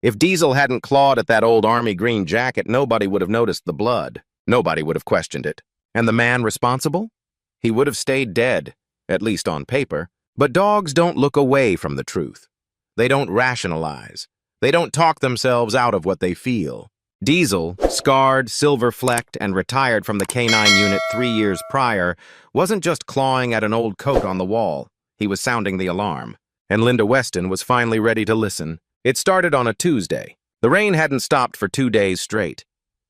If Diesel hadn't clawed at that old army green jacket, nobody would have noticed the blood. Nobody would have questioned it. And the man responsible? He would have stayed dead, at least on paper. But dogs don't look away from the truth. They don't rationalize. They don't talk themselves out of what they feel. Diesel, scarred, silver-flecked, and retired from the K-9 unit 3 years prior, wasn't just clawing at an old coat on the wall. He was sounding the alarm. And Linda Weston was finally ready to listen. It started on a Tuesday. The rain hadn't stopped for 2 days straight.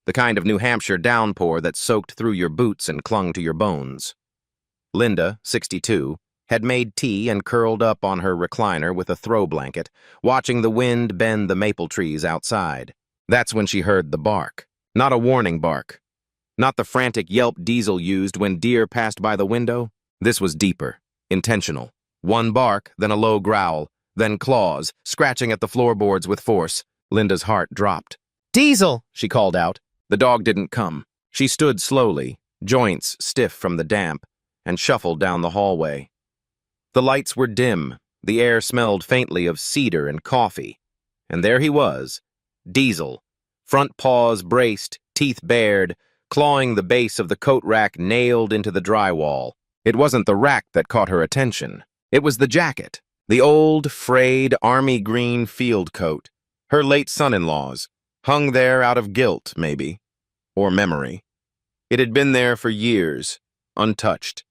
The kind of New Hampshire downpour that soaked through your boots and clung to your bones. Linda, 62, had made tea and curled up on her recliner with a throw blanket, watching the wind bend the maple trees outside. That's when she heard the bark. Not a warning bark. Not the frantic yelp Diesel used when deer passed by the window. This was deeper, intentional. One bark, then a low growl, then claws, scratching at the floorboards with force. Linda's heart dropped. "Diesel!" she called out. The dog didn't come. She stood slowly, joints stiff from the damp, and shuffled down the hallway. The lights were dim. The air smelled faintly of cedar and coffee. And there he was, Diesel, front paws braced, teeth bared, clawing the base of the coat rack nailed into the drywall. It wasn't the rack that caught her attention. It was the jacket, the old, frayed, army green field coat, her late son-in-law's, hung there out of guilt, maybe, or memory. It had been there for years, untouched.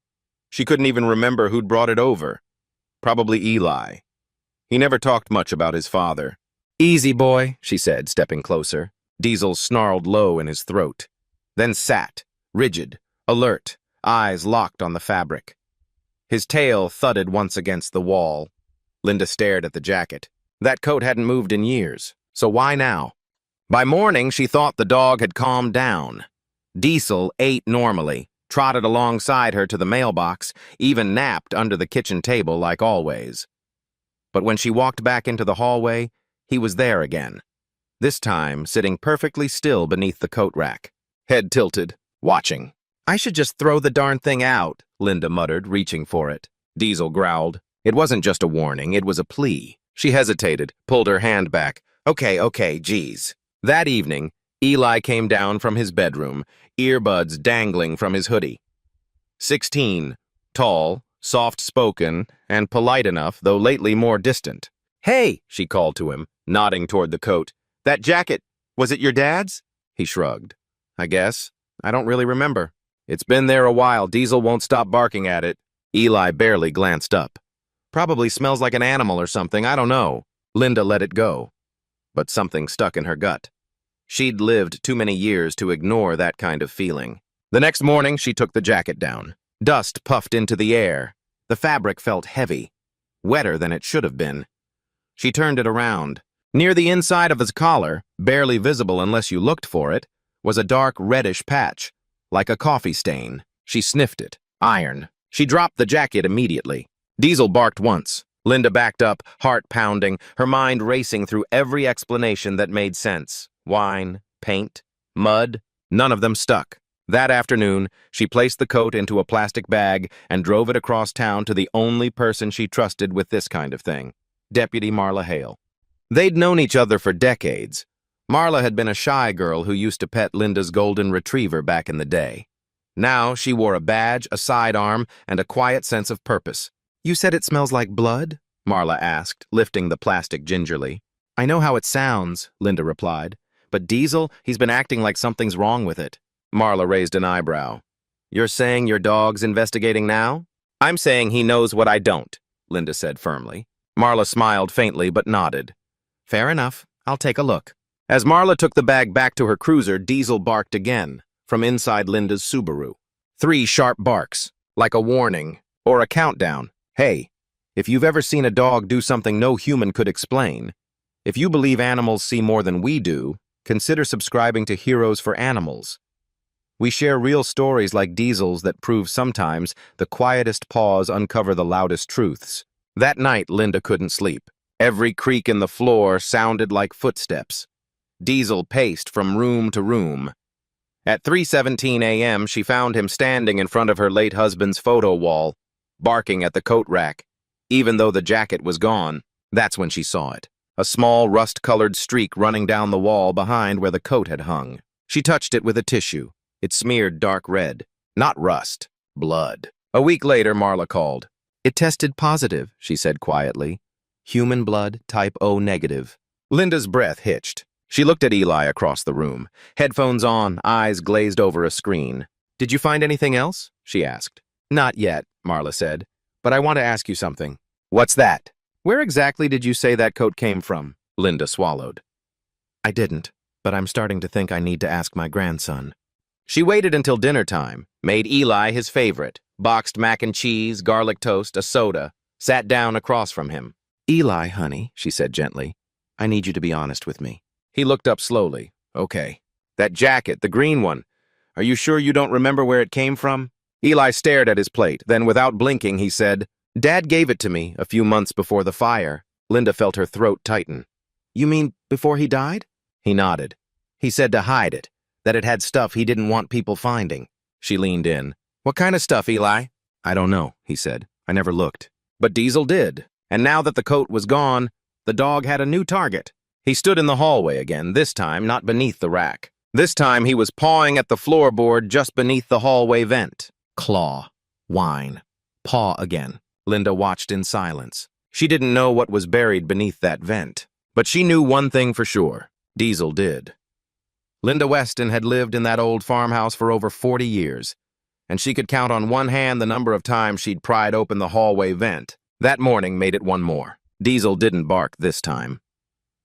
She couldn't even remember who'd brought it over. Probably Eli. He never talked much about his father. "Easy, boy," she said, stepping closer. Diesel snarled low in his throat, then sat, rigid, alert, eyes locked on the fabric. His tail thudded once against the wall. Linda stared at the jacket. That coat hadn't moved in years, so why now? By morning, she thought the dog had calmed down. Diesel ate normally, trotted alongside her to the mailbox, even napped under the kitchen table like always. But when she walked back into the hallway, he was there again. This time, sitting perfectly still beneath the coat rack, head tilted, watching. "I should just throw the darn thing out," Linda muttered, reaching for it. Diesel growled. It wasn't just a warning, it was a plea. She hesitated, pulled her hand back. Okay, geez. That evening, Eli came down from his bedroom, earbuds dangling from his hoodie. 16, tall, soft-spoken, and polite enough, though lately more distant. "Hey," she called to him, nodding toward the coat. "That jacket, was it your dad's?" He shrugged. "I guess. I don't really remember. It's been there a while. Diesel won't stop barking at it." Eli barely glanced up. "Probably smells like an animal or something, I don't know." Linda let it go. But something stuck in her gut. She'd lived too many years to ignore that kind of feeling. The next morning, she took the jacket down. Dust puffed into the air. The fabric felt heavy, wetter than it should have been. She turned it around. Near the inside of his collar, barely visible unless you looked for it, was a dark reddish patch, like a coffee stain. She sniffed it. Iron. She dropped the jacket immediately. Diesel barked once. Linda backed up, heart pounding, her mind racing through every explanation that made sense. Wine, paint, mud, none of them stuck. That afternoon, she placed the coat into a plastic bag and drove it across town to the only person she trusted with this kind of thing, Deputy Marla Hale. They'd known each other for decades. Marla had been a shy girl who used to pet Linda's golden retriever back in the day. Now she wore a badge, a sidearm, and a quiet sense of purpose. "You said it smells like blood?" Marla asked, lifting the plastic gingerly. "I know how it sounds," Linda replied. "But Diesel, he's been acting like something's wrong with it." Marla raised an eyebrow. "You're saying your dog's investigating now?" "I'm saying he knows what I don't," Linda said firmly. Marla smiled faintly but nodded. "Fair enough. I'll take a look." As Marla took the bag back to her cruiser, Diesel barked again, from inside Linda's Subaru. 3 sharp barks, like a warning, or a countdown. Hey, if you've ever seen a dog do something no human could explain, if you believe animals see more than we do, consider subscribing to Heroes for Animals. We share real stories like Diesel's that prove sometimes the quietest paws uncover the loudest truths. That night, Linda couldn't sleep. Every creak in the floor sounded like footsteps. Diesel paced from room to room. At 3:17 a.m., she found him standing in front of her late husband's photo wall, barking at the coat rack. Even though the jacket was gone, that's when she saw it. a small rust-colored streak running down the wall behind where the coat had hung. She touched it with a tissue. It smeared dark red. Not rust, blood. A week later, Marla called. It tested positive, she said quietly. Human blood, type O negative. Linda's breath hitched. She looked at Eli across the room, headphones on, eyes glazed over a screen. Did you find anything else? She asked. Not yet, Marla said, but I want to ask you something. What's that? Where exactly did you say that coat came from? Linda swallowed. I didn't, but I'm starting to think I need to ask my grandson. She waited until dinner time, made Eli his favorite, boxed mac and cheese, garlic toast, a soda, sat down across from him. Eli, honey, she said gently, I need you to be honest with me. He looked up slowly. Okay. That jacket, the green one. Are you sure you don't remember where it came from? Eli stared at his plate. Then, without blinking, he said, Dad gave it to me a few months before the fire. Linda felt her throat tighten. You mean before he died? He nodded. He said to hide it, that it had stuff he didn't want people finding. She leaned in. What kind of stuff, Eli? I don't know, he said. I never looked. But Diesel did. And now that the coat was gone, the dog had a new target. He stood in the hallway again, this time not beneath the rack. This time he was pawing at the floorboard just beneath the hallway vent. Claw. Whine. Paw again. Linda watched in silence. She didn't know what was buried beneath that vent. But she knew one thing for sure. Diesel did. Linda Weston had lived in that old farmhouse for over 40 years, and she could count on one hand the number of times she'd pried open the hallway vent. That morning made it one more. Diesel didn't bark this time.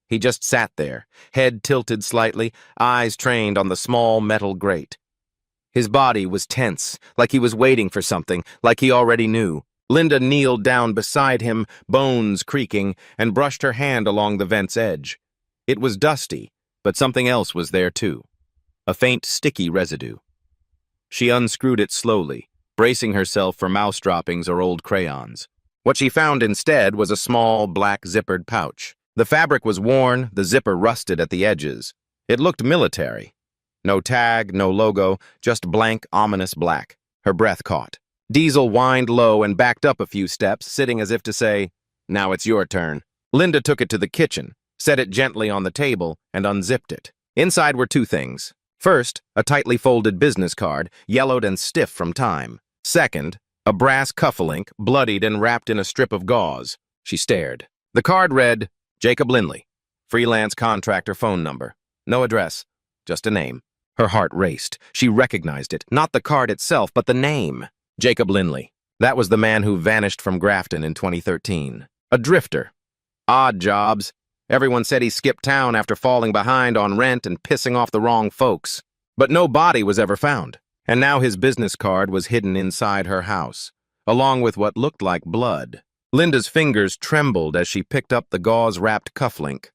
He just sat there, head tilted slightly, eyes trained on the small metal grate. His body was tense, like he was waiting for something, like he already knew. Linda kneeled down beside him, bones creaking, and brushed her hand along the vent's edge. It was dusty, but something else was there too. A faint, sticky residue. She unscrewed it slowly, bracing herself for mouse droppings or old crayons. What she found instead was a small, black zippered pouch. The fabric was worn, the zipper rusted at the edges. It looked military. No tag, no logo, just blank, ominous black. Her breath caught. Diesel whined low and backed up a few steps, sitting as if to say, Now it's your turn. Linda took it to the kitchen, set it gently on the table, and unzipped it. Inside were two things. First, a tightly folded business card, yellowed and stiff from time. Second, a brass cufflink, bloodied and wrapped in a strip of gauze. She stared. The card read, Jacob Linley, freelance contractor phone number. No address, just a name. Her heart raced. She recognized it, not the card itself, but the name. Jacob Linley. That was the man who vanished from Grafton in 2013. A drifter. Odd jobs. Everyone said he skipped town after falling behind on rent and pissing off the wrong folks. But no body was ever found. And now his business card was hidden inside her house, along with what looked like blood. Linda's fingers trembled as she picked up the gauze-wrapped cufflink.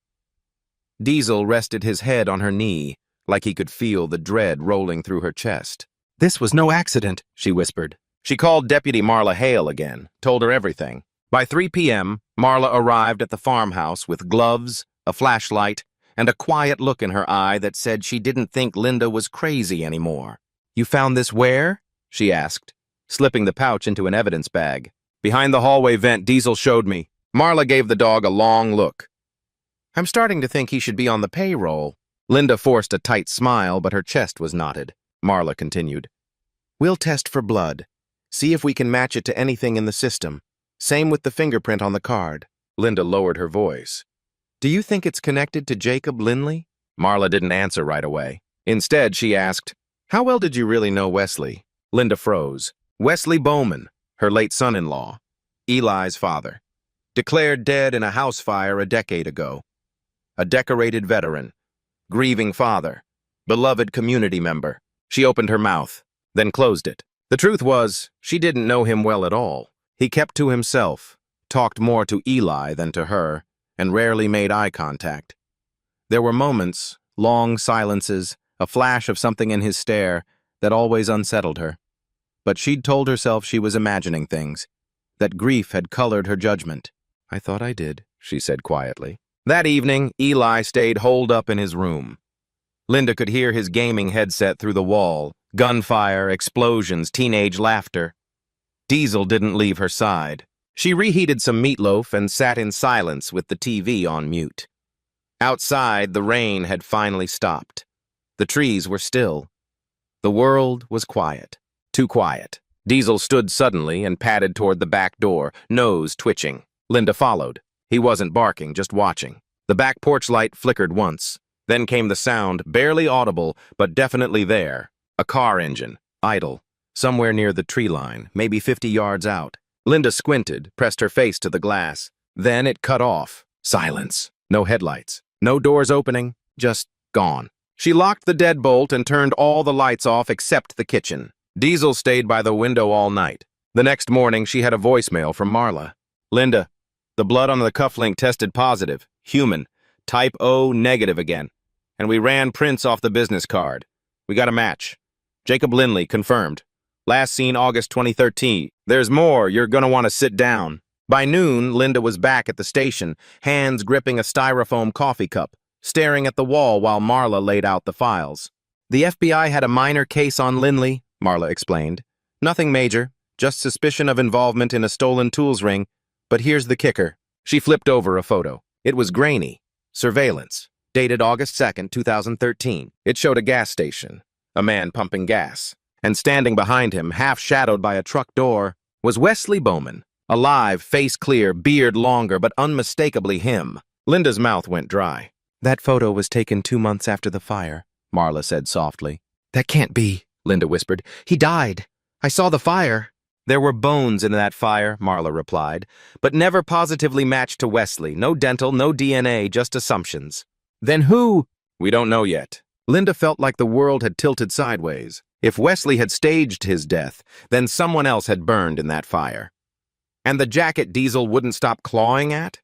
Diesel rested his head on her knee, like he could feel the dread rolling through her chest. This was no accident, she whispered. She called Deputy Marla Hale again, told her everything. By 3 p.m., Marla arrived at the farmhouse with gloves, a flashlight, and a quiet look in her eye that said she didn't think Linda was crazy anymore. You found this where? She asked, slipping the pouch into an evidence bag. Behind the hallway vent, Diesel showed me. Marla gave the dog a long look. I'm starting to think he should be on the payroll. Linda forced a tight smile, but her chest was knotted. Marla continued. We'll test for blood. See if we can match it to anything in the system. Same with the fingerprint on the card. Linda lowered her voice. Do you think it's connected to Jacob Linley? Marla didn't answer right away. Instead, she asked, How well did you really know Wesley? Linda froze. Wesley Bowman, her late son-in-law, Eli's father, declared dead in a house fire a decade ago. A decorated veteran, grieving father, beloved community member. She opened her mouth, then closed it. The truth was, she didn't know him well at all. He kept to himself, talked more to Eli than to her, and rarely made eye contact. There were moments, long silences, a flash of something in his stare that always unsettled her. But she'd told herself she was imagining things, that grief had colored her judgment. I thought I did, she said quietly. That evening, Eli stayed holed up in his room. Linda could hear his gaming headset through the wall, gunfire, explosions, teenage laughter. Diesel didn't leave her side. She reheated some meatloaf and sat in silence with the TV on mute. Outside, the rain had finally stopped. The trees were still. The world was quiet. Too quiet. Diesel stood suddenly and padded toward the back door, nose twitching. Linda followed. He wasn't barking, just watching. The back porch light flickered once. Then came the sound, barely audible, but definitely there. A car engine, idle, somewhere near the tree line, maybe 50 yards out. Linda squinted, pressed her face to the glass. Then it cut off. Silence. No headlights. No doors opening. Just gone. She locked the deadbolt and turned all the lights off except the kitchen. Diesel stayed by the window all night. The next morning, she had a voicemail from Marla. Linda, the blood on the cufflink tested positive. Human. Type O negative again. And we ran prints off the business card. We got a match. Jacob Lindley, confirmed. Last seen August 2013. There's more, you're gonna want to sit down. By noon, Linda was back at the station, hands gripping a styrofoam coffee cup, staring at the wall while Marla laid out the files. The FBI had a minor case on Lindley, Marla explained. Nothing major, just suspicion of involvement in a stolen tools ring. But here's the kicker. She flipped over a photo. It was grainy. Surveillance. Dated August 2nd, 2013. It showed a gas station. A man pumping gas. And standing behind him, half-shadowed by a truck door, was Wesley Bowman. Alive, face clear, beard longer, but unmistakably him. Linda's mouth went dry. That photo was taken 2 months after the fire, Marla said softly. That can't be, Linda whispered. He died. I saw the fire. There were bones in that fire, Marla replied, but never positively matched to Wesley. No dental, no DNA, just assumptions. Then who? We don't know yet. Linda felt like the world had tilted sideways. If Wesley had staged his death, then someone else had burned in that fire. And the jacket Diesel wouldn't stop clawing at?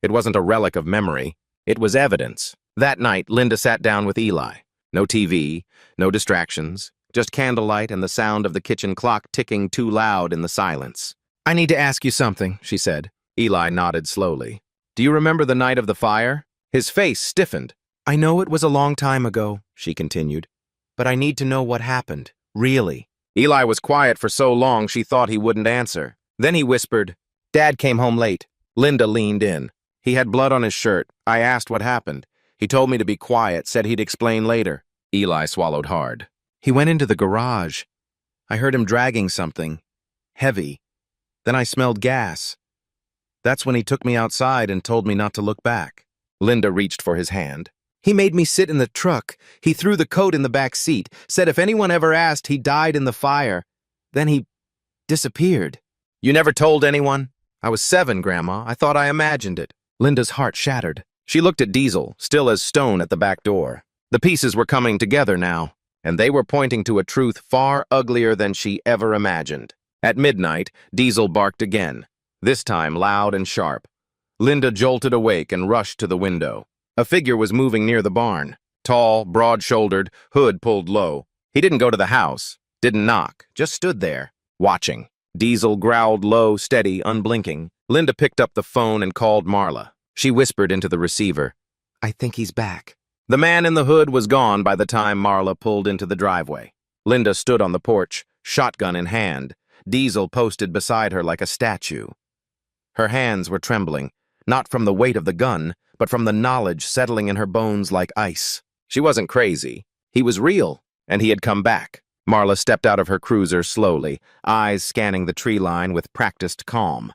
It wasn't a relic of memory. It was evidence. That night, Linda sat down with Eli. No TV, no distractions, just candlelight and the sound of the kitchen clock ticking too loud in the silence. I need to ask you something, she said. Eli nodded slowly. Do you remember the night of the fire? His face stiffened. I know it was a long time ago, she continued, but I need to know what happened, really. Eli was quiet for so long she thought he wouldn't answer. Then he whispered, Dad came home late. Linda leaned in. He had blood on his shirt. I asked what happened. He told me to be quiet, said he'd explain later. Eli swallowed hard. He went into the garage. I heard him dragging something. Heavy. Then I smelled gas. That's when he took me outside and told me not to look back. Linda reached for his hand. He made me sit in the truck. He threw the coat in the back seat, said if anyone ever asked, he died in the fire. Then he disappeared. You never told anyone? I was 7, Grandma. I thought I imagined it. Linda's heart shattered. She looked at Diesel, still as stone at the back door. The pieces were coming together now, and they were pointing to a truth far uglier than she ever imagined. At midnight, Diesel barked again, this time loud and sharp. Linda jolted awake and rushed to the window. A figure was moving near the barn. Tall, broad-shouldered, hood pulled low. He didn't go to the house, didn't knock, just stood there, watching. Diesel growled low, steady, unblinking. Linda picked up the phone and called Marla. She whispered into the receiver, I think he's back. The man in the hood was gone by the time Marla pulled into the driveway. Linda stood on the porch, shotgun in hand. Diesel posted beside her like a statue. Her hands were trembling, not from the weight of the gun, but from the knowledge settling in her bones like ice. She wasn't crazy. He was real, and he had come back. Marla stepped out of her cruiser slowly, eyes scanning the tree line with practiced calm.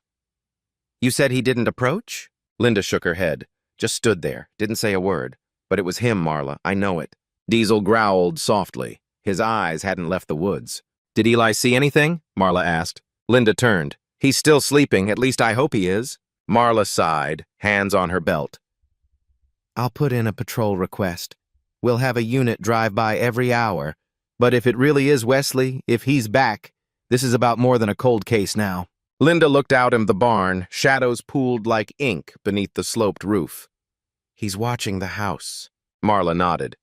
You said he didn't approach? Linda shook her head, just stood there, didn't say a word. But it was him, Marla, I know it. Diesel growled softly. His eyes hadn't left the woods. Did Eli see anything? Marla asked. Linda turned. He's still sleeping, at least I hope he is. Marla sighed, hands on her belt. I'll put in a patrol request. We'll have a unit drive by every hour. But if it really is Wesley, if he's back, this is about more than a cold case now. Linda looked out in the barn, shadows pooled like ink beneath the sloped roof. He's watching the house. Marla nodded.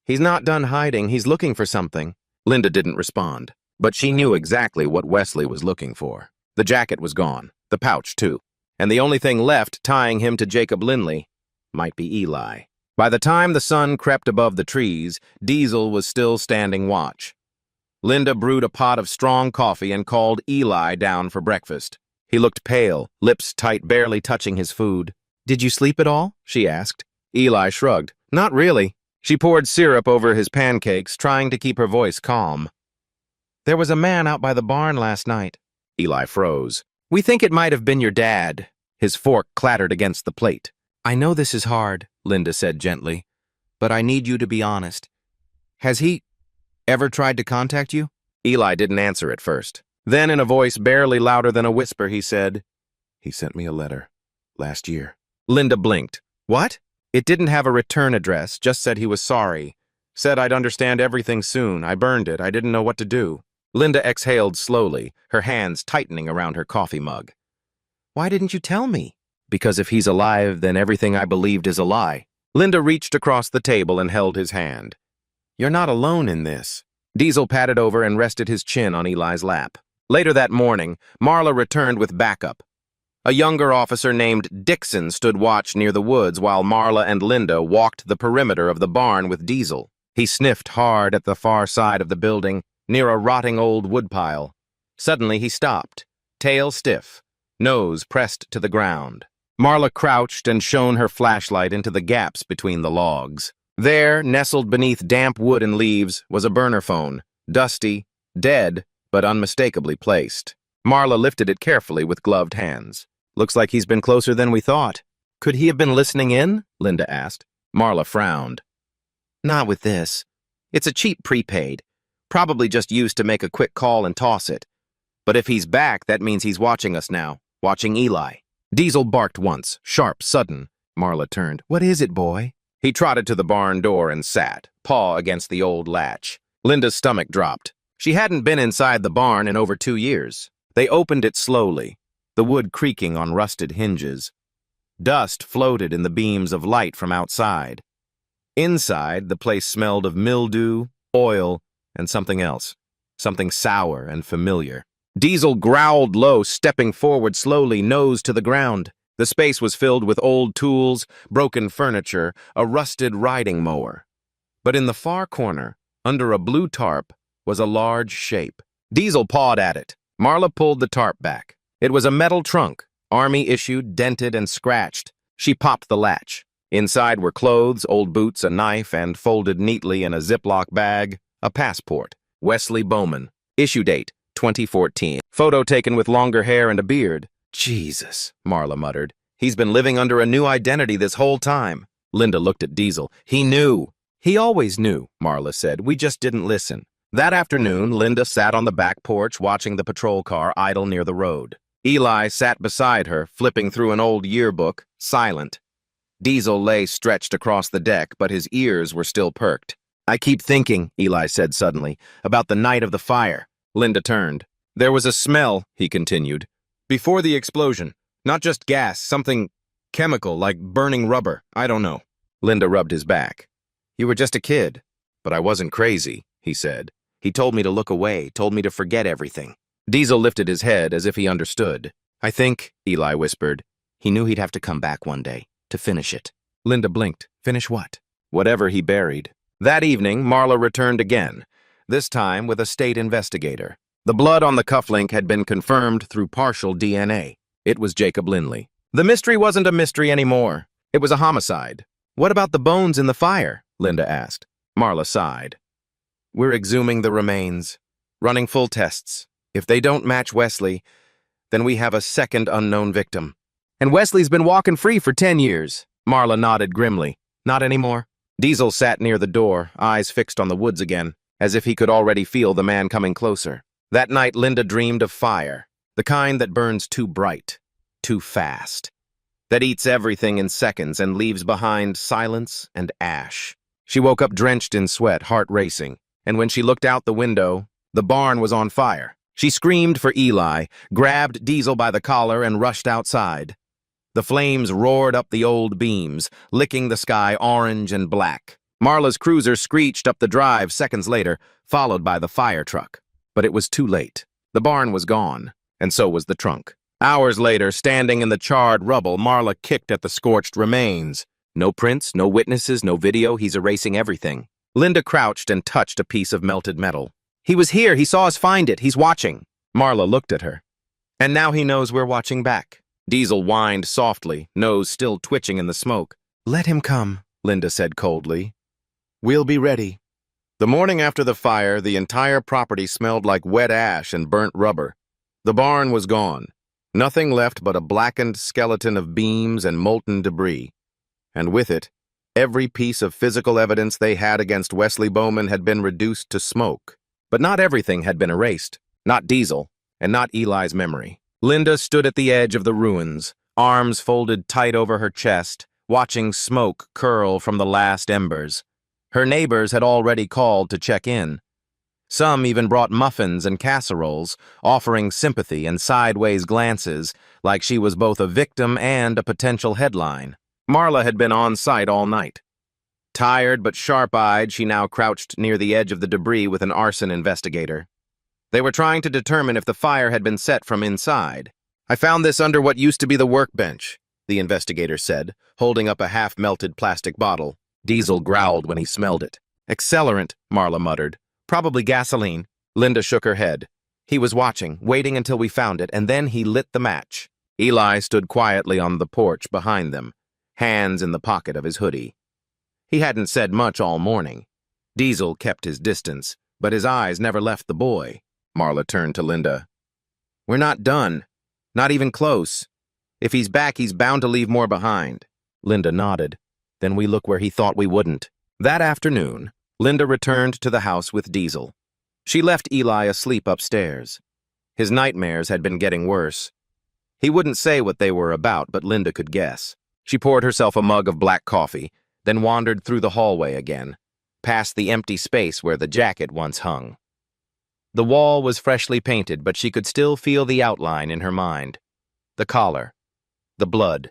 He's not done hiding, he's looking for something. Linda didn't respond, but she knew exactly what Wesley was looking for. The jacket was gone, the pouch too, and the only thing left tying him to Jacob Lindley might be Eli. By the time the sun crept above the trees, Diesel was still standing watch. Linda brewed a pot of strong coffee and called Eli down for breakfast. He looked pale, lips tight, barely touching his food. "Did you sleep at all?" she asked. Eli shrugged. "Not really." She poured syrup over his pancakes, trying to keep her voice calm. "There was a man out by the barn last night." Eli froze. "We think it might have been your dad." His fork clattered against the plate. "I know this is hard," Linda said gently, "but I need you to be honest. Has he ever tried to contact you?" Eli didn't answer at first. Then, in a voice barely louder than a whisper, he said, "He sent me a letter last year." Linda blinked. "What?" "It didn't have a return address, just said he was sorry. Said I'd understand everything soon. I burned it. I didn't know what to do." Linda exhaled slowly, her hands tightening around her coffee mug. "Why didn't you tell me?" "Because if he's alive, then everything I believed is a lie." Linda reached across the table and held his hand. "You're not alone in this." Diesel patted over and rested his chin on Eli's lap. Later that morning, Marla returned with backup. A younger officer named Dixon stood watch near the woods while Marla and Linda walked the perimeter of the barn with Diesel. He sniffed hard at the far side of the building, near a rotting old woodpile. Suddenly he stopped, tail stiff, nose pressed to the ground. Marla crouched and shone her flashlight into the gaps between the logs. There, nestled beneath damp wood and leaves, was a burner phone, dusty, dead, but unmistakably placed. Marla lifted it carefully with gloved hands. "Looks like he's been closer than we thought." "Could he have been listening in?" Linda asked. Marla frowned. "Not with this. It's a cheap prepaid. Probably just used to make a quick call and toss it. But if he's back, that means he's watching us now, watching Eli." Diesel barked once, sharp, sudden. Marla turned. "What is it, boy?" He trotted to the barn door and sat, paw against the old latch. Linda's stomach dropped. She hadn't been inside the barn in over 2 years. They opened it slowly, the wood creaking on rusted hinges. Dust floated in the beams of light from outside. Inside, the place smelled of mildew, oil, and something else, something sour and familiar. Diesel growled low, stepping forward slowly, nose to the ground. The space was filled with old tools, broken furniture, a rusted riding mower. But in the far corner, under a blue tarp, was a large shape. Diesel pawed at it. Marla pulled the tarp back. It was a metal trunk, Army-issued, dented, and scratched. She popped the latch. Inside were clothes, old boots, a knife, and folded neatly in a Ziploc bag, a passport. Wesley Bowman. Issue date, 2014. Photo taken with longer hair and a beard. "Jesus," Marla muttered. "He's been living under a new identity this whole time." Linda looked at Diesel. "He knew." "He always knew," Marla said. "We just didn't listen." That afternoon, Linda sat on the back porch watching the patrol car idle near the road. Eli sat beside her, flipping through an old yearbook, silent. Diesel lay stretched across the deck, but his ears were still perked. "I keep thinking," Eli said suddenly, "about the night of the fire." Linda turned. "There was a smell," he continued, "before the explosion. Not just gas, something chemical, like burning rubber. I don't know." Linda rubbed his back. "You were just a kid." "But I wasn't crazy," he said. "He told me to look away, told me to forget everything." Diesel lifted his head as if he understood. "I think," Eli whispered, "he knew he'd have to come back one day, to finish it." Linda blinked. "Finish what?" "Whatever he buried." That evening, Marla returned again, this time with a state investigator. The blood on the cufflink had been confirmed through partial DNA. It was Jacob Lindley. The mystery wasn't a mystery anymore. It was a homicide. "What about the bones in the fire?" Linda asked. Marla sighed. "We're exhuming the remains, running full tests. If they don't match Wesley, then we have a second unknown victim." "And Wesley's been walking free for 10 years. Marla nodded grimly. "Not anymore." Diesel sat near the door, eyes fixed on the woods again, as if he could already feel the man coming closer. That night, Linda dreamed of fire, the kind that burns too bright, too fast, that eats everything in seconds and leaves behind silence and ash. She woke up drenched in sweat, heart racing, and when she looked out the window, the barn was on fire. She screamed for Eli, grabbed Diesel by the collar, and rushed outside. The flames roared up the old beams, licking the sky orange and black. Marla's cruiser screeched up the drive seconds later, followed by the fire truck. But it was too late. The barn was gone, and so was the trunk. Hours later, standing in the charred rubble, Marla kicked at the scorched remains. No prints, no witnesses, no video. He's erasing everything. Linda crouched and touched a piece of melted metal. "He was here. He saw us find it. He's watching." Marla looked at her. And now he knows we're watching back. Diesel whined softly, nose still twitching in the smoke. Let him come, Linda said coldly. We'll be ready. The morning after the fire, the entire property smelled like wet ash and burnt rubber. The barn was gone. Nothing left but a blackened skeleton of beams and molten debris. And with it, every piece of physical evidence they had against Wesley Bowman had been reduced to smoke. But not everything had been erased. Not Diesel, and not Eli's memory. Linda stood at the edge of the ruins, arms folded tight over her chest, watching smoke curl from the last embers. Her neighbors had already called to check in. Some even brought muffins and casseroles, offering sympathy and sideways glances, like she was both a victim and a potential headline. Marla had been on site all night. Tired but sharp-eyed, she now crouched near the edge of the debris with an arson investigator. They were trying to determine if the fire had been set from inside. I found this under what used to be the workbench, the investigator said, holding up a half-melted plastic bottle. Diesel growled when he smelled it. Accelerant, Marla muttered. Probably gasoline. Linda shook her head. He was watching, waiting until we found it, and then he lit the match. Eli stood quietly on the porch behind them, hands in the pocket of his hoodie. He hadn't said much all morning. Diesel kept his distance, but his eyes never left the boy. Marla turned to Linda. We're not done. Not even close. If he's back, he's bound to leave more behind. Linda nodded. Then we look where he thought we wouldn't. That afternoon, Linda returned to the house with Diesel. She left Eli asleep upstairs. His nightmares had been getting worse. He wouldn't say what they were about, but Linda could guess. She poured herself a mug of black coffee, then wandered through the hallway again, past the empty space where the jacket once hung. The wall was freshly painted, but she could still feel the outline in her mind. The collar. The blood.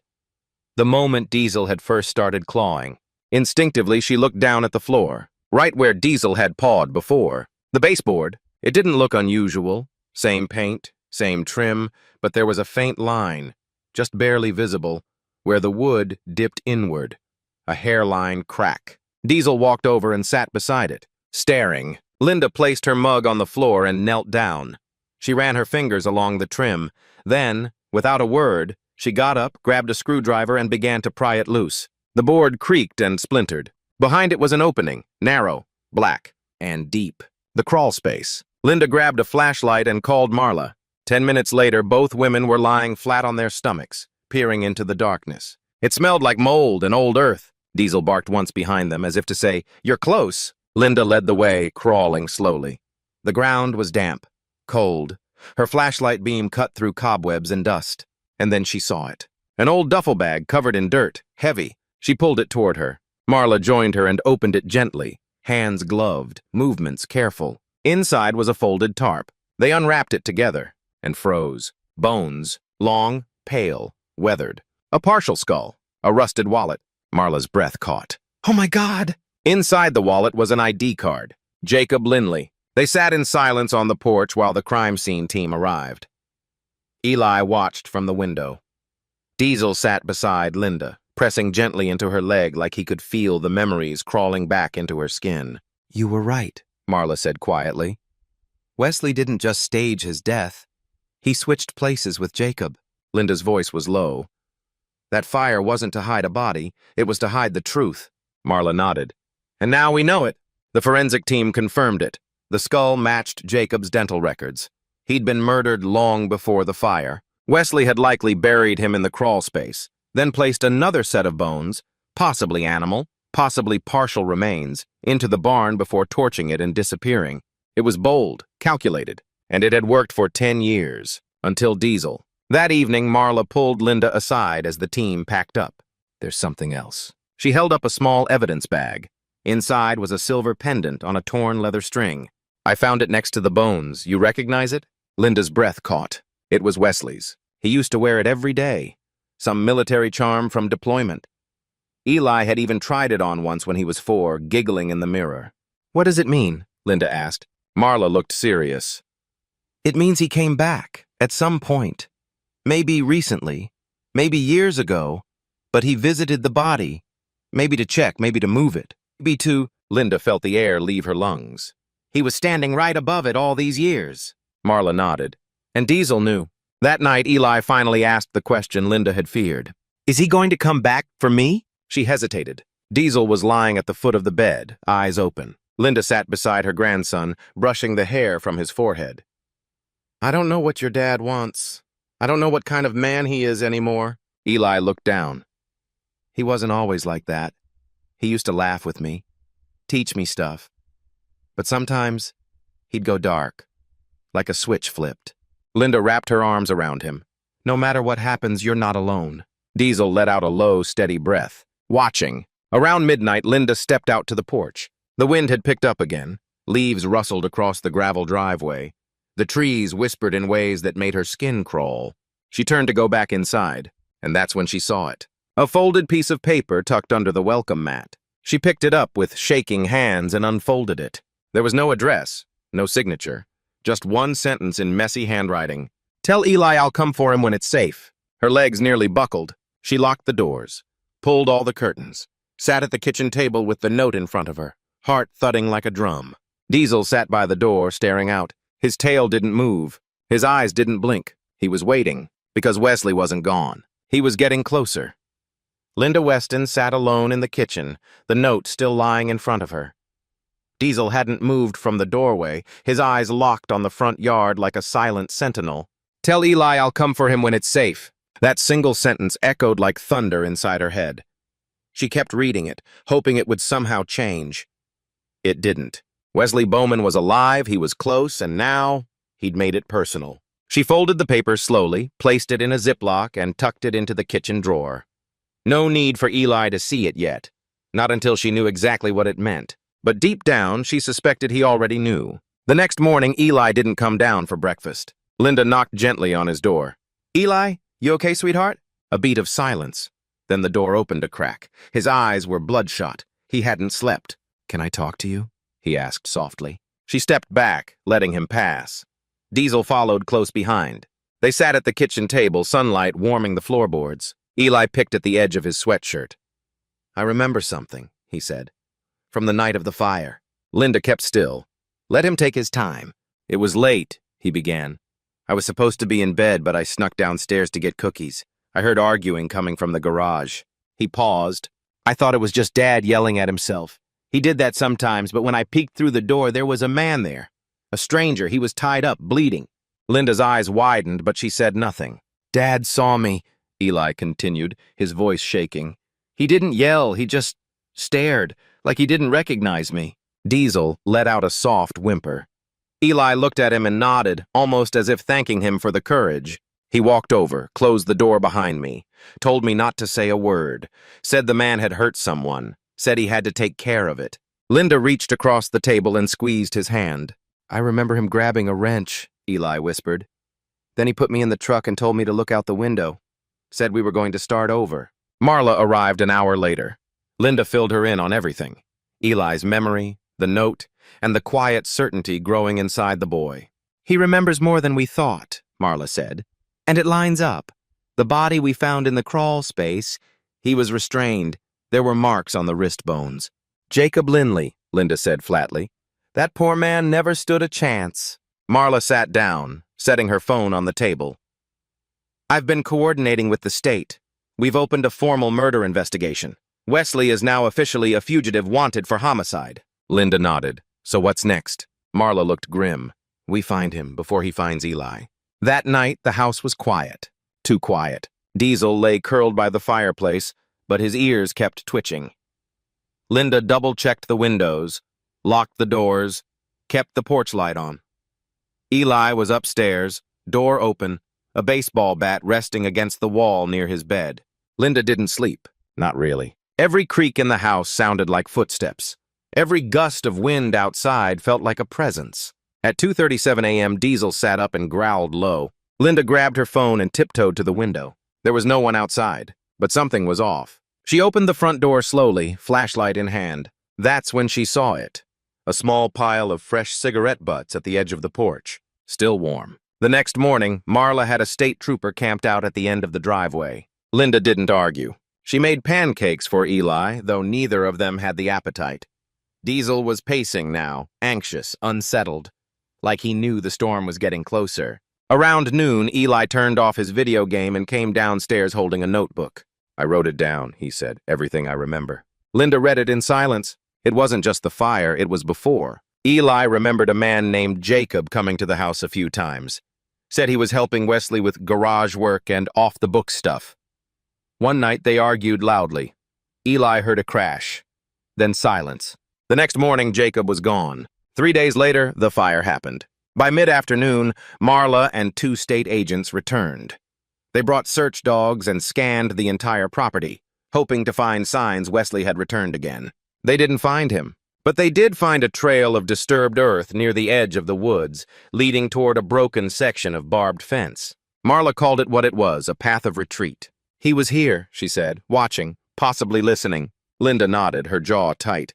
The moment Diesel had first started clawing. Instinctively, she looked down at the floor, right where Diesel had pawed before. The baseboard. It didn't look unusual. Same paint, same trim, but there was a faint line, just barely visible, where the wood dipped inward. A hairline crack. Diesel walked over and sat beside it, staring. Linda placed her mug on the floor and knelt down. She ran her fingers along the trim. Then, without a word, she got up, grabbed a screwdriver, and began to pry it loose. The board creaked and splintered. Behind it was an opening, narrow, black, and deep. The crawl space. Linda grabbed a flashlight and called Marla. 10 minutes later, both women were lying flat on their stomachs, peering into the darkness. It smelled like mold and old earth. Diesel barked once behind them, as if to say, "You're close." Linda led the way, crawling slowly. The ground was damp, cold. Her flashlight beam cut through cobwebs and dust. And then she saw it. An old duffel bag covered in dirt, heavy. She pulled it toward her. Marla joined her and opened it gently, hands gloved, movements careful. Inside was a folded tarp. They unwrapped it together and froze. Bones, long, pale, weathered. A partial skull, a rusted wallet. Marla's breath caught. Oh my God! Inside the wallet was an ID card. Jacob Linley. They sat in silence on the porch while the crime scene team arrived. Eli watched from the window. Diesel sat beside Linda, pressing gently into her leg like he could feel the memories crawling back into her skin. You were right, Marla said quietly. Wesley didn't just stage his death. He switched places with Jacob. Linda's voice was low. That fire wasn't to hide a body, it was to hide the truth. Marla nodded. And now we know it. The forensic team confirmed it. The skull matched Jacob's dental records. He'd been murdered long before the fire. Wesley had likely buried him in the crawl space, then placed another set of bones, possibly animal, possibly partial remains, into the barn before torching it and disappearing. It was bold, calculated, and it had worked for 10 years, until Diesel. That evening, Marla pulled Linda aside as the team packed up. There's something else. She held up a small evidence bag. Inside was a silver pendant on a torn leather string. I found it next to the bones. You recognize it? Linda's breath caught. It was Wesley's. He used to wear it every day. Some military charm from deployment. Eli had even tried it on once when he was 4, giggling in the mirror. What does it mean? Linda asked. Marla looked serious. It means he came back, at some point. Maybe recently, maybe years ago, but he visited the body. Maybe to check, maybe to move it. Maybe to... Linda felt the air leave her lungs. He was standing right above it all these years. Marla nodded. And Diesel knew. That night, Eli finally asked the question Linda had feared. Is he going to come back for me? She hesitated. Diesel was lying at the foot of the bed, eyes open. Linda sat beside her grandson, brushing the hair from his forehead. I don't know what your dad wants. I don't know what kind of man he is anymore. Eli looked down. He wasn't always like that. He used to laugh with me, teach me stuff. But sometimes, he'd go dark, like a switch flipped. Linda wrapped her arms around him. No matter what happens, you're not alone. Diesel let out a low, steady breath, watching. Around midnight, Linda stepped out to the porch. The wind had picked up again. Leaves rustled across the gravel driveway. The trees whispered in ways that made her skin crawl. She turned to go back inside, and that's when she saw it. A folded piece of paper tucked under the welcome mat. She picked it up with shaking hands and unfolded it. There was no address, no signature, just one sentence in messy handwriting. Tell Eli I'll come for him when it's safe. Her legs nearly buckled. She locked the doors, pulled all the curtains, sat at the kitchen table with the note in front of her, heart thudding like a drum. Diesel sat by the door, staring out. His tail didn't move. His eyes didn't blink. He was waiting, because Wesley wasn't gone. He was getting closer. Linda Weston sat alone in the kitchen, the note still lying in front of her. Diesel hadn't moved from the doorway, his eyes locked on the front yard like a silent sentinel. Tell Eli I'll come for him when it's safe. That single sentence echoed like thunder inside her head. She kept reading it, hoping it would somehow change. It didn't. Wesley Bowman was alive, he was close, and now he'd made it personal. She folded the paper slowly, placed it in a Ziploc, and tucked it into the kitchen drawer. No need for Eli to see it yet, not until she knew exactly what it meant. But deep down, she suspected he already knew. The next morning, Eli didn't come down for breakfast. Linda knocked gently on his door. Eli, you okay, sweetheart? A beat of silence. Then the door opened a crack. His eyes were bloodshot. He hadn't slept. Can I talk to you? He asked softly. She stepped back, letting him pass. Diesel followed close behind. They sat at the kitchen table, sunlight warming the floorboards. Eli picked at the edge of his sweatshirt. I remember something, he said. From the night of the fire. Linda kept still. Let him take his time. It was late, he began. I was supposed to be in bed, but I snuck downstairs to get cookies. I heard arguing coming from the garage. He paused. I thought it was just Dad yelling at himself. He did that sometimes, but when I peeked through the door, there was a man there. A stranger. He was tied up, bleeding. Linda's eyes widened, but she said nothing. Dad saw me, Eli continued, his voice shaking. He didn't yell, he just stared, like he didn't recognize me. Diesel let out a soft whimper. Eli looked at him and nodded, almost as if thanking him for the courage. He walked over, closed the door behind me, told me not to say a word, said the man had hurt someone, said he had to take care of it. Linda reached across the table and squeezed his hand. I remember him grabbing a wrench, Eli whispered. Then he put me in the truck and told me to look out the window. Said we were going to start over. Marla arrived an hour later. Linda filled her in on everything. Eli's memory, the note, and the quiet certainty growing inside the boy. He remembers more than we thought, Marla said. And it lines up. The body we found in the crawl space, he was restrained. There were marks on the wrist bones. Jacob Lindley, Linda said flatly. That poor man never stood a chance. Marla sat down, setting her phone on the table. I've been coordinating with the state. We've opened a formal murder investigation. Wesley is now officially a fugitive wanted for homicide. Linda nodded. So what's next? Marla looked grim. We find him before he finds Eli. That night, the house was quiet. Too quiet. Diesel lay curled by the fireplace, but his ears kept twitching. Linda double-checked the windows, locked the doors, kept the porch light on. Eli was upstairs, door open, a baseball bat resting against the wall near his bed. Linda didn't sleep. Not really. Every creak in the house sounded like footsteps. Every gust of wind outside felt like a presence. At 2:37 a.m., Diesel sat up and growled low. Linda grabbed her phone and tiptoed to the window. There was no one outside, but something was off. She opened the front door slowly, flashlight in hand. That's when she saw it. A small pile of fresh cigarette butts at the edge of the porch, still warm. The next morning, Marla had a state trooper camped out at the end of the driveway. Linda didn't argue. She made pancakes for Eli, though neither of them had the appetite. Diesel was pacing now, anxious, unsettled, like he knew the storm was getting closer. Around noon, Eli turned off his video game and came downstairs holding a notebook. I wrote it down, he said, everything I remember. Linda read it in silence. It wasn't just the fire, it was before. Eli remembered a man named Jacob coming to the house a few times. Said he was helping Wesley with garage work and off-the-book stuff. One night, they argued loudly. Eli heard a crash, then silence. The next morning, Jacob was gone. 3 days later, the fire happened. By mid-afternoon, Marla and 2 state agents returned. They brought search dogs and scanned the entire property, hoping to find signs Wesley had returned again. They didn't find him, but they did find a trail of disturbed earth near the edge of the woods, leading toward a broken section of barbed fence. Marla called it what it was, a path of retreat. He was here, she said, watching, possibly listening. Linda nodded, her jaw tight.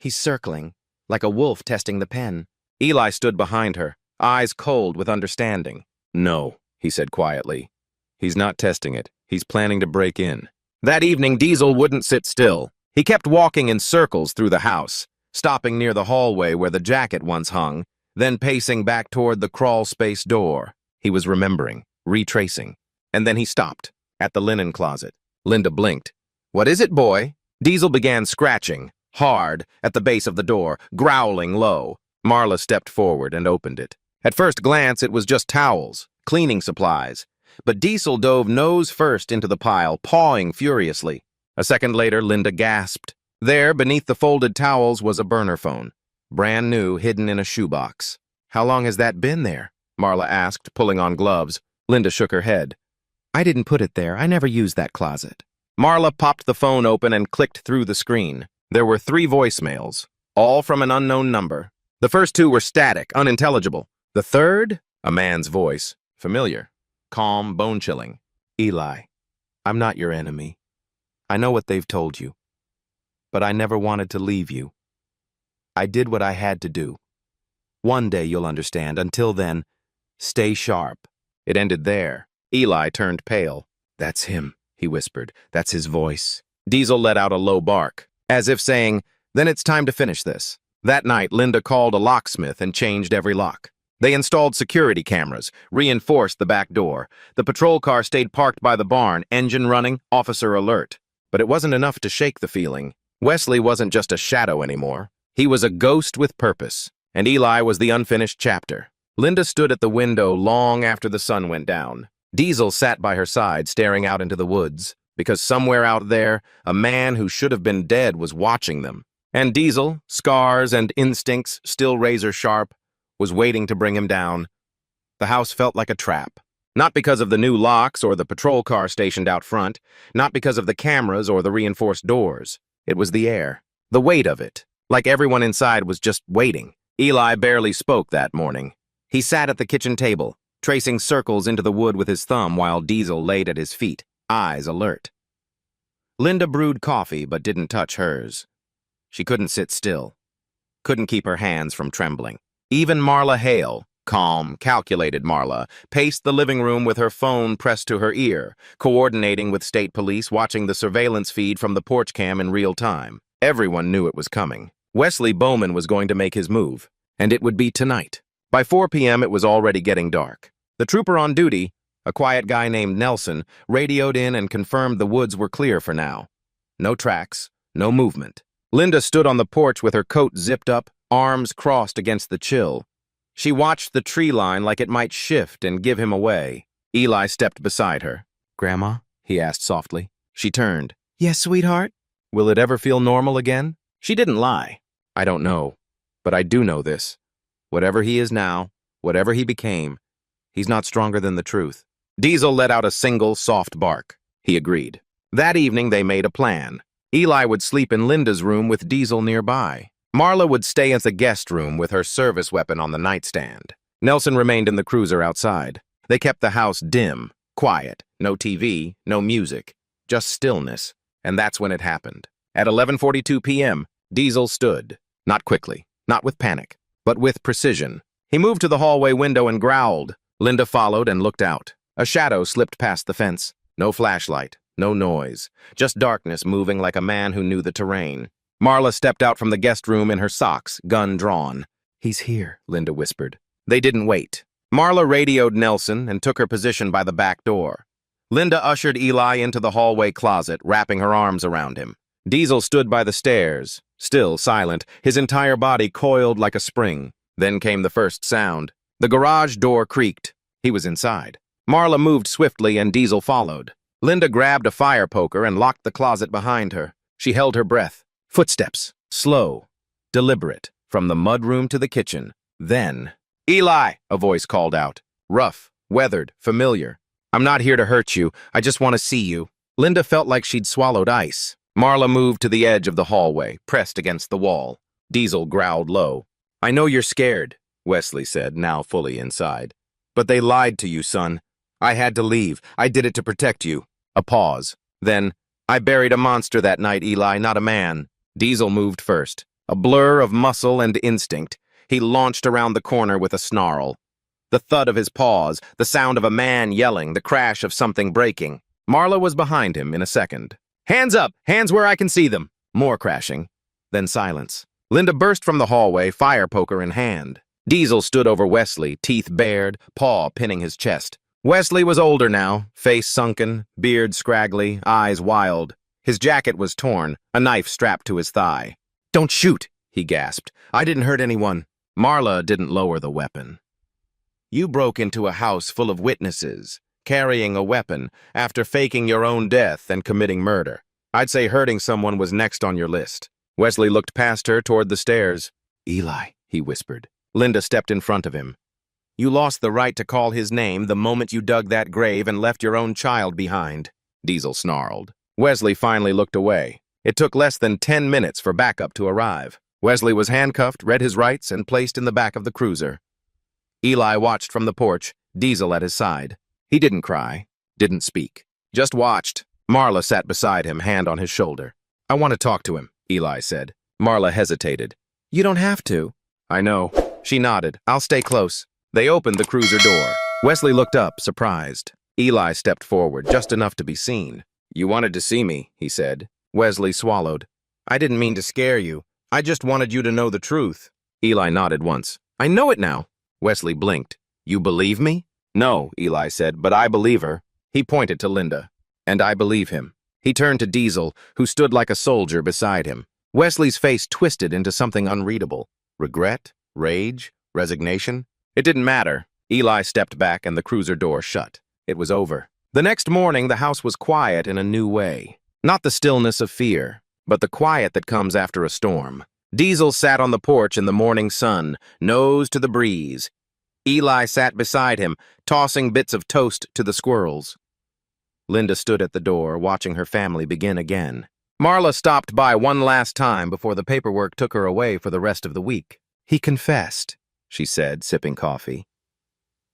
He's circling, like a wolf testing the pen. Eli stood behind her, eyes cold with understanding. No, he said quietly. He's not testing it. He's planning to break in. That evening, Diesel wouldn't sit still. He kept walking in circles through the house, stopping near the hallway where the jacket once hung, then pacing back toward the crawl space door. He was remembering, retracing. And then he stopped, at the linen closet. Linda blinked. What is it, boy? Diesel began scratching, hard, at the base of the door, growling low. Marla stepped forward and opened it. At first glance, it was just towels, cleaning supplies. But Diesel dove nose first into the pile, pawing furiously. A second later, Linda gasped. There, beneath the folded towels, was a burner phone. Brand new, hidden in a shoebox. How long has that been there? Marla asked, pulling on gloves. Linda shook her head. I didn't put it there. I never used that closet. Marla popped the phone open and clicked through the screen. There were 3 voicemails, all from an unknown number. The first 2 were static, unintelligible. The third, a man's voice, familiar, calm, bone-chilling. Eli, I'm not your enemy. I know what they've told you, but I never wanted to leave you. I did what I had to do. One day you'll understand. Until then, stay sharp. It ended there. Eli turned pale. That's him, he whispered. That's his voice. Diesel let out a low bark, as if saying, then it's time to finish this. That night, Linda called a locksmith and changed every lock. They installed security cameras, reinforced the back door. The patrol car stayed parked by the barn, engine running, officer alert. But it wasn't enough to shake the feeling. Wesley wasn't just a shadow anymore. He was a ghost with purpose, and Eli was the unfinished chapter. Linda stood at the window long after the sun went down. Diesel sat by her side, staring out into the woods, because somewhere out there, a man who should have been dead was watching them. And Diesel, scars and instincts still razor-sharp, was waiting to bring him down. The house felt like a trap. Not because of the new locks or the patrol car stationed out front, not because of the cameras or the reinforced doors. It was the air, the weight of it, like everyone inside was just waiting. Eli barely spoke that morning. He sat at the kitchen table, tracing circles into the wood with his thumb while Diesel laid at his feet, eyes alert. Linda brewed coffee but didn't touch hers. She couldn't sit still, couldn't keep her hands from trembling. Even Marla Hale, calm, calculated Marla, paced the living room with her phone pressed to her ear, coordinating with state police, watching the surveillance feed from the porch cam in real time. Everyone knew it was coming. Wesley Bowman was going to make his move, and it would be tonight. By 4 p.m., it was already getting dark. The trooper on duty, a quiet guy named Nelson, radioed in and confirmed the woods were clear for now. No tracks, no movement. Linda stood on the porch with her coat zipped up, arms crossed against the chill. She watched the tree line like it might shift and give him away. Eli stepped beside her. Grandma? He asked softly. She turned. Yes, sweetheart? Will it ever feel normal again? She didn't lie. I don't know, but I do know this. Whatever he is now, whatever he became, he's not stronger than the truth. Diesel let out a single soft bark. He agreed. That evening they made a plan. Eli would sleep in Linda's room with Diesel nearby. Marla would stay in the guest room with her service weapon on the nightstand. Nelson remained in the cruiser outside. They kept the house dim, quiet, no TV, no music, just stillness. And that's when it happened. At 11:42 p.m., Diesel stood. Not quickly, not with panic, but with precision. He moved to the hallway window and growled. Linda followed and looked out. A shadow slipped past the fence. No flashlight, no noise, just darkness moving like a man who knew the terrain. Marla stepped out from the guest room in her socks, gun drawn. He's here, Linda whispered. They didn't wait. Marla radioed Nelson and took her position by the back door. Linda ushered Eli into the hallway closet, wrapping her arms around him. Diesel stood by the stairs, still silent, his entire body coiled like a spring. Then came the first sound. The garage door creaked. He was inside. Marla moved swiftly and Diesel followed. Linda grabbed a fire poker and locked the closet behind her. She held her breath. Footsteps, slow, deliberate, from the mudroom to the kitchen. Then, "Eli," a voice called out. Rough, weathered, familiar. "I'm not here to hurt you. I just want to see you." Linda felt like she'd swallowed ice. Marla moved to the edge of the hallway, pressed against the wall. Diesel growled low. "I know you're scared," Wesley said, now fully inside. "But they lied to you, son. I had to leave. I did it to protect you." A pause. Then, "I buried a monster that night, Eli, not a man." Diesel moved first. A blur of muscle and instinct. He launched around the corner with a snarl. The thud of his paws, the sound of a man yelling, the crash of something breaking. Marla was behind him in a second. "Hands up! Hands where I can see them!" More crashing. Then silence. Linda burst from the hallway, fire poker in hand. Diesel stood over Wesley, teeth bared, paw pinning his chest. Wesley was older now, face sunken, beard scraggly, eyes wild. His jacket was torn, a knife strapped to his thigh. "Don't shoot," he gasped. "I didn't hurt anyone." Marla didn't lower the weapon. "You broke into a house full of witnesses, carrying a weapon, after faking your own death and committing murder. I'd say hurting someone was next on your list." Wesley looked past her toward the stairs. "Eli," he whispered. Linda stepped in front of him. "You lost the right to call his name the moment you dug that grave and left your own child behind," Diesel snarled. Wesley finally looked away. It took less than 10 minutes for backup to arrive. Wesley was handcuffed, read his rights, and placed in the back of the cruiser. Eli watched from the porch, Diesel at his side. He didn't cry, didn't speak, just watched. Marla sat beside him, hand on his shoulder. "I want to talk to him," Eli said. Marla hesitated. "You don't have to." "I know." She nodded. "I'll stay close." They opened the cruiser door. Wesley looked up, surprised. Eli stepped forward, just enough to be seen. "You wanted to see me," he said. Wesley swallowed. "I didn't mean to scare you. I just wanted you to know the truth." Eli nodded once. "I know it now." Wesley blinked. "You believe me?" "No," Eli said, "but I believe her." He pointed to Linda. "And I believe him." He turned to Diesel, who stood like a soldier beside him. Wesley's face twisted into something unreadable. Regret? Rage? Resignation? It didn't matter. Eli stepped back and the cruiser door shut. It was over. The next morning, the house was quiet in a new way. Not the stillness of fear, but the quiet that comes after a storm. Diesel sat on the porch in the morning sun, nose to the breeze. Eli sat beside him, tossing bits of toast to the squirrels. Linda stood at the door, watching her family begin again. Marla stopped by one last time before the paperwork took her away for the rest of the week. "He confessed," she said, sipping coffee.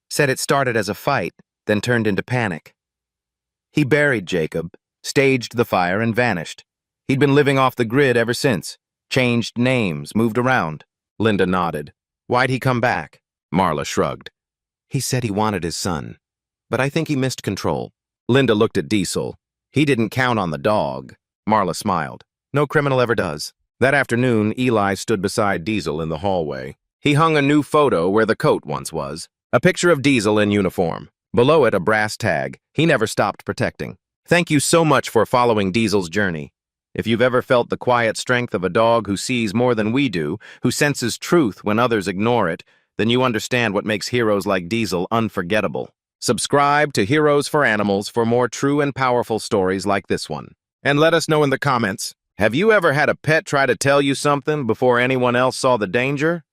"Said it started as a fight, then turned into panic. He buried Jacob, staged the fire, and vanished. He'd been living off the grid ever since. Changed names, moved around." Linda nodded. "Why'd he come back?" Marla shrugged. "He said he wanted his son, but I think he missed control." Linda looked at Diesel. "He didn't count on the dog." Marla smiled. "No criminal ever does." That afternoon, Eli stood beside Diesel in the hallway. He hung a new photo where the coat once was. A picture of Diesel in uniform. Below it, a brass tag. He never stopped protecting. "Thank you so much for following Diesel's journey. If you've ever felt the quiet strength of a dog who sees more than we do, who senses truth when others ignore it, then you understand what makes heroes like Diesel unforgettable. Subscribe to Heroes for Animals for more true and powerful stories like this one. And let us know in the comments, have you ever had a pet try to tell you something before anyone else saw the danger?